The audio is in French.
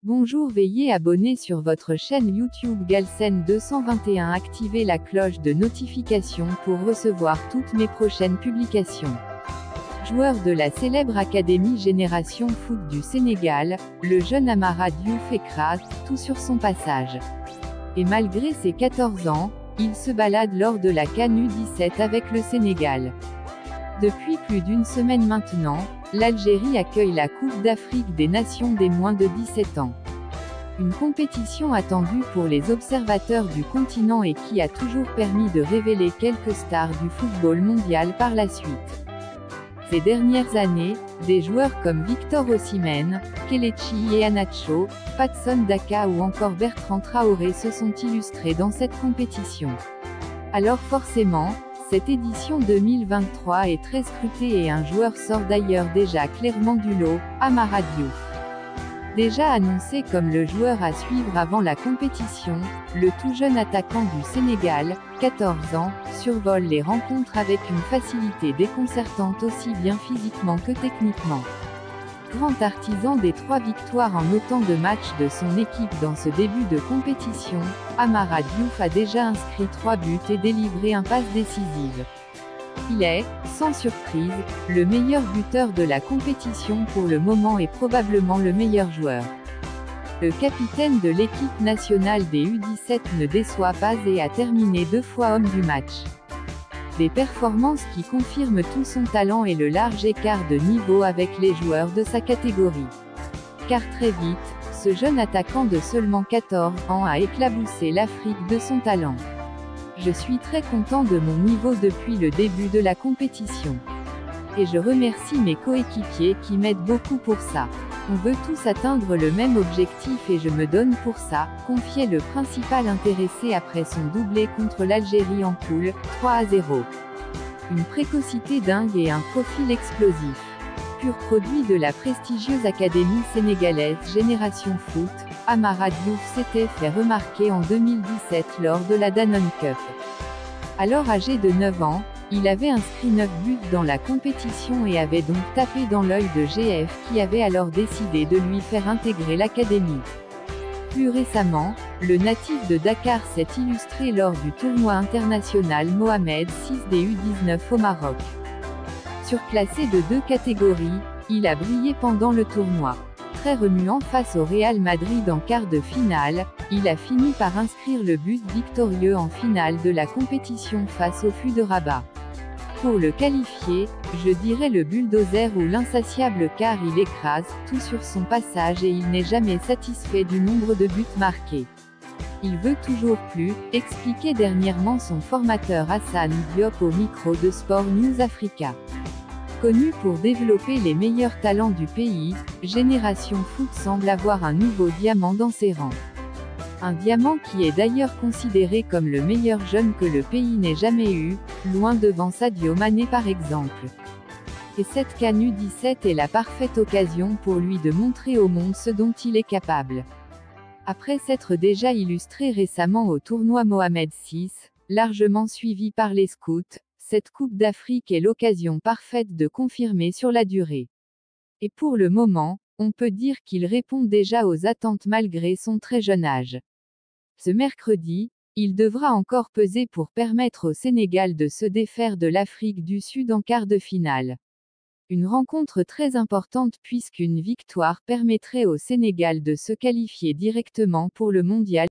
Bonjour, veuillez abonner sur votre chaîne YouTube Galsen 221, activez la cloche de notification pour recevoir toutes mes prochaines publications. Joueur de la célèbre Académie Génération Foot du Sénégal, le jeune Amara Diouf écrase tout sur son passage. Et malgré ses 14 ans, il se balade lors de la CAN U17 avec le Sénégal. Depuis plus d'une semaine maintenant, l'Algérie accueille la Coupe d'Afrique des Nations des moins de 17 ans. Une compétition attendue pour les observateurs du continent et qui a toujours permis de révéler quelques stars du football mondial par la suite. Ces dernières années, des joueurs comme Victor Osimhen, Kelechi Iheanacho, Patson Daka ou encore Bertrand Traoré se sont illustrés dans cette compétition. Alors forcément, cette édition 2023 est très scrutée et un joueur sort d'ailleurs déjà clairement du lot, Amara Diouf. Déjà annoncé comme le joueur à suivre avant la compétition, le tout jeune attaquant du Sénégal, 14 ans, survole les rencontres avec une facilité déconcertante aussi bien physiquement que techniquement. Grand artisan des 3 victoires en autant de matchs de son équipe dans ce début de compétition, Amara Diouf a déjà inscrit 3 buts et délivré un passe décisive. Il est, sans surprise, le meilleur buteur de la compétition pour le moment et probablement le meilleur joueur. Le capitaine de l'équipe nationale des U17 ne déçoit pas et a terminé 2 fois homme du match. Des performances qui confirment tout son talent et le large écart de niveau avec les joueurs de sa catégorie. Car très vite, ce jeune attaquant de seulement 14 ans a éclaboussé l'Afrique de son talent. Je suis très content de mon niveau depuis le début de la compétition. Et je remercie mes coéquipiers qui m'aident beaucoup pour ça. On veut tous atteindre le même objectif et je me donne pour ça, confiait le principal intéressé après son doublé contre l'Algérie en poule, 3-0. Une précocité dingue et un profil explosif. Pur produit de la prestigieuse académie sénégalaise Génération Foot, Amara Diouf s'était fait remarquer en 2017 lors de la Danone Cup. Alors âgé de 9 ans, il avait inscrit 9 buts dans la compétition et avait donc tapé dans l'œil de GF qui avait alors décidé de lui faire intégrer l'académie. Plus récemment, le natif de Dakar s'est illustré lors du tournoi international Mohamed VI des U19 au Maroc. Surclassé de 2 catégories, il a brillé pendant le tournoi. Très remuant face au Real Madrid en quart de finale, il a fini par inscrire le but victorieux en finale de la compétition face au FUS de Rabat. Pour le qualifier, je dirais le bulldozer ou l'insatiable car il écrase tout sur son passage et il n'est jamais satisfait du nombre de buts marqués. Il veut toujours plus, expliquait dernièrement son formateur Hassan Diop au micro de Sport News Africa. Connu pour développer les meilleurs talents du pays, Génération Foot semble avoir un nouveau diamant dans ses rangs. Un diamant qui est d'ailleurs considéré comme le meilleur jeune que le pays n'ait jamais eu, loin devant Sadio Mané par exemple. Et cette CAN U17 est la parfaite occasion pour lui de montrer au monde ce dont il est capable. Après s'être déjà illustré récemment au tournoi Mohamed VI, largement suivi par les scouts, cette Coupe d'Afrique est l'occasion parfaite de confirmer sur la durée. Et pour le moment, on peut dire qu'il répond déjà aux attentes malgré son très jeune âge. Ce mercredi, il devra encore peser pour permettre au Sénégal de se défaire de l'Afrique du Sud en quart de finale. Une rencontre très importante puisqu'une victoire permettrait au Sénégal de se qualifier directement pour le mondial